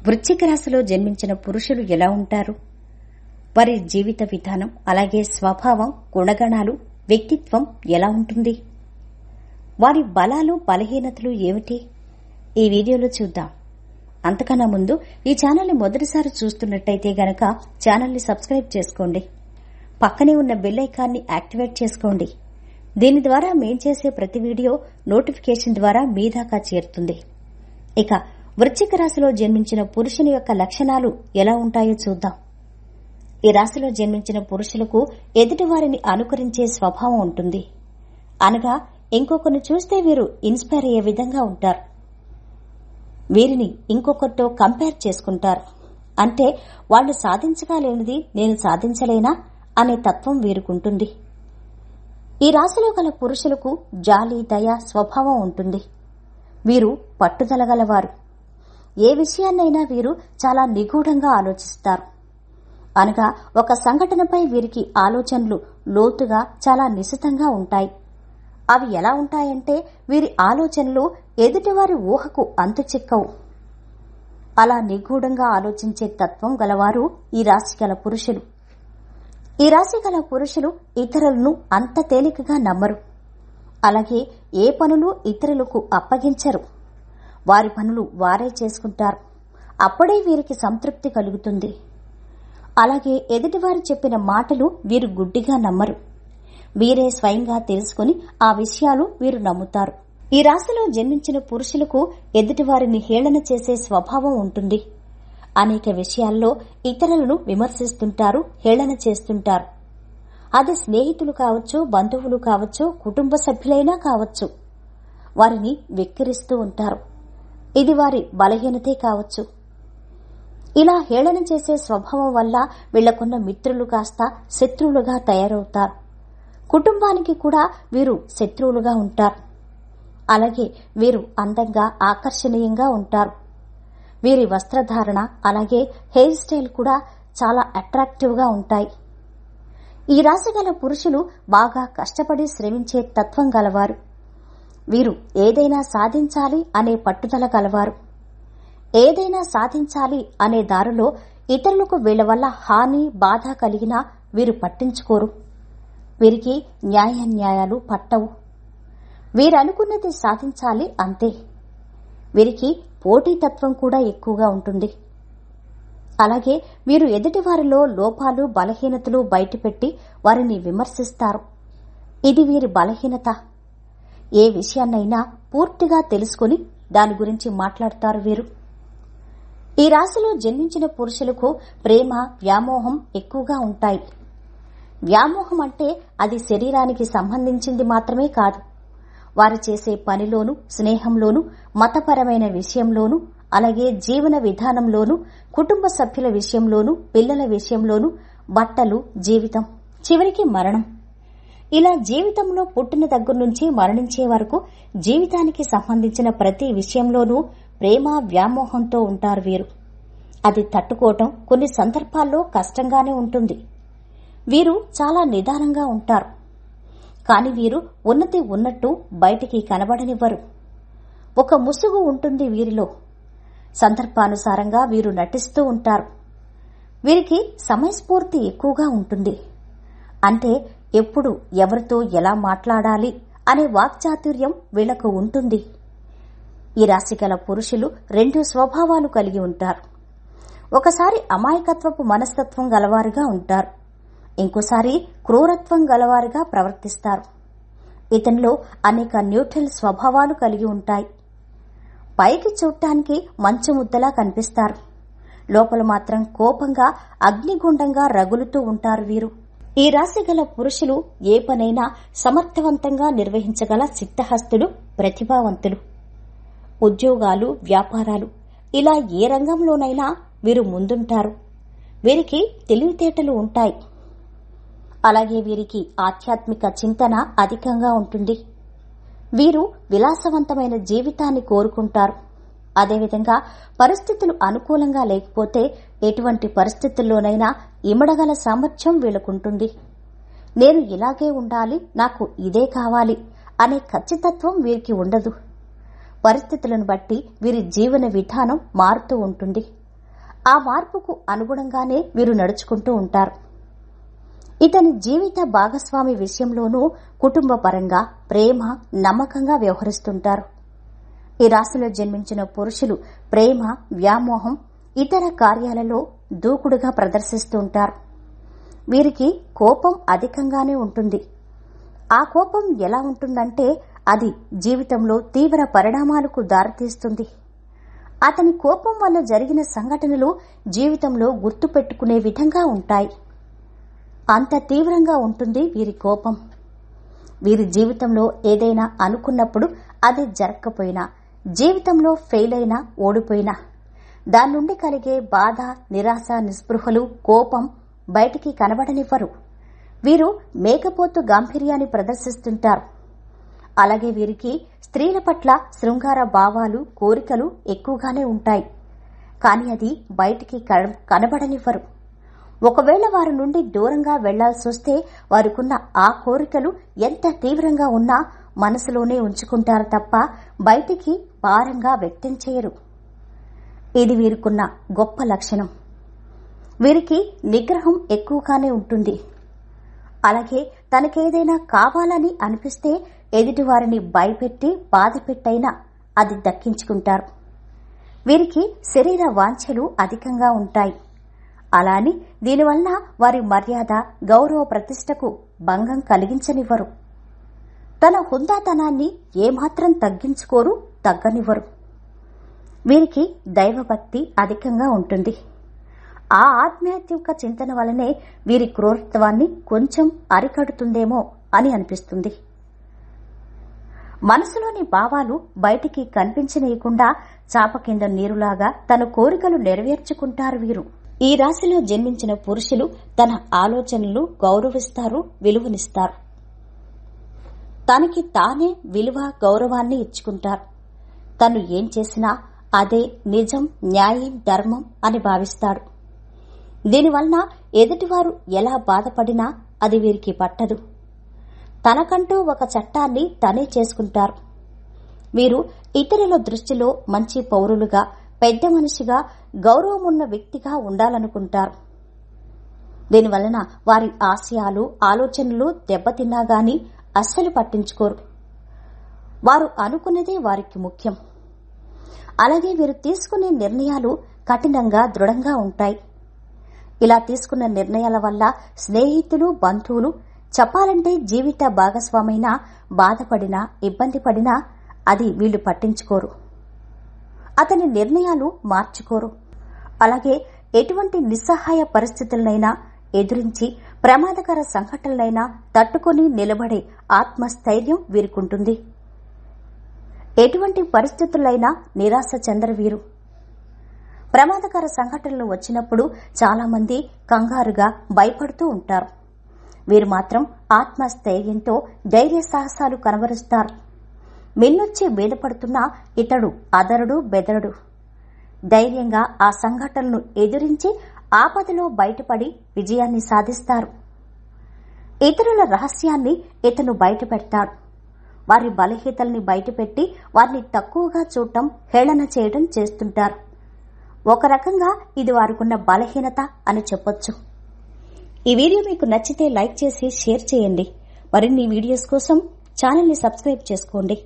వృశ్చిక రాశిలో జన్మించిన పురుషులు ఎలా ఉంటారు? వారి జీవిత విధానం, అలాగే స్వభావం, గుణగణాలు, వ్యక్తిత్వం ఎలా ఉంటుంది? వారి బలాలు, బలహీనతలు ఏమిటి? ఈ వీడియోలో చూద్దాం. అంతకన్నా ముందు ఈ ఛానల్ని మొదటిసారి చూస్తున్నట్టయితే గనక ఛానల్ని సబ్స్క్రైబ్ చేసుకోండి. పక్కనే ఉన్న బెల్ ఐకాన్ని యాక్టివేట్ చేసుకోండి. దీని ద్వారా మేం చేసే ప్రతి వీడియో నోటిఫికేషన్ ద్వారా మీ దాకా చేరుతుంది. ఇక వృశ్చిక రాశిలో జన్మించిన పురుషుని యొక్క లక్షణాలు ఎలా ఉంటాయో చూద్దాం. ఈ రాశిలో జన్మించిన పురుషులకు ఎదుటివారిని అనుకరించే స్వభావం ఉంటుంది. అనగా ఇంకొకరిని చూస్తే వీరు ఇన్స్పైర్ అయ్యే విధంగా ఉంటారు. వీరిని ఇంకొకరితో కంపేర్ చేసుకుంటారు. అంటే వాళ్ళు సాధించగలేనిది నేను సాధించలేనా అనే తత్వం వీరికుంటుంది. ఈ రాశిలో గల పురుషులకు జాలి, దయ స్వభావం ఉంటుంది. వీరు పట్టుదల గలవారు. ఏ విషయాన్నైనా వీరు చాలా నిగూఢంగా ఆలోచిస్తారు. అనగా ఒక సంఘటనపై వీరికి ఆలోచనలు లోతుగా, చాలా నిశితంగా ఉంటాయి. అవి ఎలా ఉంటాయంటే వీరి ఆలోచనలు ఎదుటివారి ఊహకు అంతుచిక్కవు. అలా నిగూఢంగా ఆలోచించే తత్వం గలవారు ఈ రాశి గల పురుషులు. ఈ రాశి గల పురుషులు ఇతరులను అంత తేలికగా నమ్మరు. అలాగే ఏ పనులు ఇతరులకు అప్పగించరు. వారి పనులు వారే చేసుకుంటారు. అప్పుడే వీరికి సంతృప్తి కలుగుతుంది. అలాగే ఎదుటివారు చెప్పిన మాటలు వీరు గుడ్డిగా నమ్మరు. వీరే స్వయంగా తెలుసుకుని ఆ విషయాలు వీరు నమ్ముతారు. ఈ రాశిలో జన్మించిన పురుషులకు ఎదుటివారిని హేళన చేసే స్వభావం ఉంటుంది. అనేక విషయాల్లో ఇతరులను విమర్శిస్తుంటారు, హేళన చేస్తుంటారు. అది స్నేహితులు కావచ్చు, బంధువులు కావచ్చు, కుటుంబ సభ్యులైనా కావచ్చు. వారిని వెక్కిరిస్తూ ఉంటారు. ఇది వారి బలహీనతే కావచ్చు. ఇలా హేళన చేసే స్వభావం వల్ల వీళ్లకున్న మిత్రులు కాస్త శత్రువులుగా తయారవుతారు. కుటుంబానికి కూడా వీరు శత్రువులుగా ఉంటారు. అలాగే వీరు అందంగా, ఆకర్షణీయంగా ఉంటారు. వీరి వస్త్రధారణ, అలాగే హెయిర్ స్టైల్ కూడా చాలా అట్రాక్టివ్గా ఉంటాయి. ఈ రాశి గల పురుషులు బాగా కష్టపడి శ్రమించే తత్వం గలవారు. వీరు ఏదైనా సాధించాలి అనే పట్టుదల గలవారు. ఏదైనా సాధించాలి అనే దారిలో ఇతరులకు వీళ్ల వల్ల హాని, బాధ కలిగినా వీరు పట్టించుకోరు. వీరికి న్యాయాలు పట్టవు. వీరనుకున్నది సాధించాలి అంతే. వీరికి పోటీతత్వం కూడా ఎక్కువగా ఉంటుంది. అలాగే వీరు ఎదుటివారిలో లోపాలు, బలహీనతలు బయటపెట్టి వారిని విమర్శిస్తారు. ఇది వీరి బలహీనత. ఏ విషయాన్నైనా పూర్తిగా తెలుసుకుని దాని గురించి మాట్లాడతారు వీరు. ఈ రాశిలో జన్మించిన పురుషులకు ప్రేమ, వ్యామోహం ఎక్కువగా ఉంటాయి. వ్యామోహం అంటే అది శరీరానికి సంబంధించింది మాత్రమే కాదు. వారు చేసే పనిలోనూ, స్నేహంలోనూ, మతపరమైన విషయంలోనూ, అలాగే జీవన విధానంలోనూ, కుటుంబ సభ్యుల విషయంలోనూ, పిల్లల విషయంలోనూ, బట్టలు, జీవితం, చివరికి మరణం. ఇలా జీవితంలో పుట్టిన దగ్గర నుంచి మరణించే వరకు జీవితానికి సంబంధించిన ప్రతి విషయంలోనూ ప్రేమ, వ్యామోహంతో ఉంటారు వీరు. అది తట్టుకోవటం కొన్ని సందర్భాల్లో కష్టంగానే ఉంటుంది. వీరు చాలా నిదానంగా ఉంటారు. కాని వీరు ఉన్నతి ఉన్నట్టు బయటికి కనబడనివ్వరు. ఒక ముసుగు ఉంటుంది వీరిలో. సందర్భానుసారంగా వీరు నటిస్తూ ఉంటారు. వీరికి సమయస్ఫూర్తి ఎక్కువగా ఉంటుంది. అంటే ఎప్పుడు ఎవరితో ఎలా మాట్లాడాలి అనే వాక్చాతుర్యం వీళ్లకు ఉంటుంది. ఈ రాశి గల పురుషులు రెండు స్వభావాలు కలిగి ఉంటారు. ఒకసారి అమాయకత్వపు మనస్తత్వం గలవారుగా ఉంటారు. ఇంకోసారి క్రూరత్వం గలవారుగా ప్రవర్తిస్తారు. ఇతనిలో అనేక న్యూట్రల్ స్వభావాలు కలిగి ఉంటాయి. పైకి చూడటానికి మంచు ముద్దలా కనిపిస్తారు. లోపల మాత్రం కోపంగా, అగ్నిగుండంగా రగులుతూ ఉంటారు వీరు. ఈ రాశి గల పురుషులు ఏ పనైనా సమర్థవంతంగా నిర్వహించగల సిద్ధహస్తులు, ప్రతిభావంతులు. ఉద్యోగాలు, వ్యాపారాలు ఇలా ఏ రంగంలోనైనా వీరు ముందుంటారు. వీరికి తెలివితేటలు ఉంటాయి. అలాగే వీరికి ఆధ్యాత్మిక చింతన అధికంగా ఉంటుంది. వీరు విలాసవంతమైన జీవితాన్ని కోరుకుంటారు. అదేవిధంగా పరిస్థితులు అనుకూలంగా లేకపోతే ఎటువంటి పరిస్థితుల్లోనైనా ఇమడగల సామర్థ్యం వీళ్ళకుంటుంది. నేను ఇలాగే ఉండాలి, నాకు ఇదే కావాలి అనే ఖచ్చితత్వం వీరికి ఉండదు. పరిస్థితులను బట్టి వీరి జీవన విధానం మారుతూ ఉంటుంది. ఆ మార్పుకు అనుగుణంగానే వీరు నడుచుకుంటూ ఉంటారు. ఇతని జీవిత భాగస్వామి విషయంలోనూ కుటుంబ పరంగా ప్రేమ, నమ్మకంగా వ్యవహరిస్తుంటారు. ఈ రాశిలో జన్మించిన పురుషులు ప్రేమ, వ్యామోహం, ఇతర కార్యాలలో దూకుడుగా ప్రదర్శిస్తుంటారు. వీరికి కోపం అధికంగానే ఉంటుంది. ఆ కోపం ఎలా ఉంటుందంటే అది జీవితంలో తీవ్ర పరిణామాలకు దారితీస్తుంది. అతని కోపం వల్ల జరిగిన సంఘటనలు జీవితంలో గుర్తుపెట్టుకునే విధంగా ఉంటాయి. అంత తీవ్రంగా ఉంటుంది వీరి కోపం. వీరి జీవితంలో ఏదైనా అనుకున్నప్పుడు అది జరగకపోయినా, జీవితంలో ఫెయిల్ అయినా, ఓడిపోయినా దాని నుండి కలిగే బాధ, నిరాశ, నిస్పృహలు, కోపం బయటికి కనబడనివ్వరు. వీరు మేకపోతు గాంభీర్యాన్ని ప్రదర్శిస్తుంటారు. అలాగే వీరికి స్త్రీల పట్ల శృంగార భావాలు, కోరికలు ఎక్కువగానే ఉంటాయి. కానీ అది బయటికి కనబడనివ్వరు. ఒకవేళ వారి నుండి దూరంగా వెళ్లాల్సొస్తే వారికున్న ఆ కోరికలు ఎంత తీవ్రంగా ఉన్నా మనసులోనే ఉంచుకుంటారు తప్ప బయటికి భారంగా వ్యక్తం చేయరు. ఇది వీరికున్న గొప్ప లక్షణం. వీరికి నిగ్రహం ఎక్కువగానే ఉంటుంది. అలాగే తనకేదైనా కావాలని అనిపిస్తే ఎదుటివారిని భయపెట్టి బాధపెట్టైనా అది దక్కించుకుంటారు. వీరికి శరీర వాంఛలు అధికంగా ఉంటాయి. అలాని దీనివల్ల వారి మర్యాద, గౌరవ ప్రతిష్టకు భంగం కలిగించనివ్వరు. తన హుందాతనాన్ని ఏమాత్రం తగ్గించుకోరు, తగ్గనివ్వరు. వీరికి దైవభక్తి అధికంగా ఉంటుంది. ఆ ఆధ్యాత్మిక చింతన వలనే వీరి క్రూరత్వాన్ని కొంచెం అరికడుతుందేమో అని అనిపిస్తుంది. మనసులోని భావాలు బయటికి కనిపించనీయకుండా చాప కింద నీరులాగా తన కోరికలు నెరవేర్చుకుంటారు వీరు. ఈ రాశిలో జన్మించిన పురుషులు తన ఆలోచనలు గౌరవిస్తారు, విలువనిస్తారు. తనకి తానే విలువ, గౌరవాన్ని ఇచ్చుకుంటారు. తను ఏం చేసినా అదే నిజం, న్యాయం, ధర్మం అని భావిస్తాడు. దీనివల్ల ఎదుటివారు ఎలా బాధపడినా అది వీరికి పట్టదు. తనకంటూ ఒక చట్టాన్ని తనే చేసుకుంటారు. వీరు ఇతరుల దృష్టిలో మంచి పౌరులుగా, పెద్ద మనిషిగా, గౌరవమున్న వ్యక్తిగా ఉండాలనుకుంటారు. దీనివలన వారి ఆశయాలు, ఆలోచనలు దెబ్బతిన్నా గాని అస్సలు పట్టించుకోరు. వారు అనుకున్నదే వారికి ముఖ్యం. అలాగే వీరు తీసుకునే నిర్ణయాలు కఠినంగా, దృఢంగా ఉంటాయి. ఇలా తీసుకున్న నిర్ణయాల వల్ల స్నేహితులు, బంధువులు, చెప్పాలంటే జీవిత భాగస్వామైనా బాధపడినా, ఇబ్బంది పడినా అది వీళ్లు పట్టించుకోరు. అతని నిర్ణయాలు మార్చుకోరు. అలాగే ఎటువంటి నిస్సహాయ పరిస్థితులనైనా ఎదురించి ప్రమాదకర సంఘటనలైనా తట్టుకొని నిలబడే ఆత్మస్థైర్యం వీరికుంటుంది. ఎటువంటి పరిస్థితులైనా నిరాశ చెందరు వీరు. ప్రమాదకర సంఘటనలు వచ్చినప్పుడు చాలా మంది కంగారుగా భయపడుతూ ఉంటారు. వీరు మాత్రం ఆత్మస్థైర్యంతో ధైర్య సాహసాలు కనబరుస్తారు. మిన్నొచ్చి మీదపడుతున్నా ఇతడు అదరడు, బెదరడు. ధైర్యంగా ఆ సంఘటనను ఎదిరించి ఆపదలో బయటపడి విజయాన్ని సాధిస్తారు. ఇతరుల రహస్యాన్ని ఇతను బయటపెడతాడు. వారి బలహీనతల్ని బయటపెట్టి వారిని తక్కువగా చూడటం, హేళన చేయడం చేస్తుంటారు. ఒక రకంగా ఇది వారికున్న బలహీనత అని చెప్పొచ్చు. ఈ వీడియో మీకు నచ్చితే లైక్ చేసి షేర్ చేయండి. మరిన్ని వీడియోస్ కోసం ఛానల్ ని సబ్స్క్రైబ్ చేసుకోండి.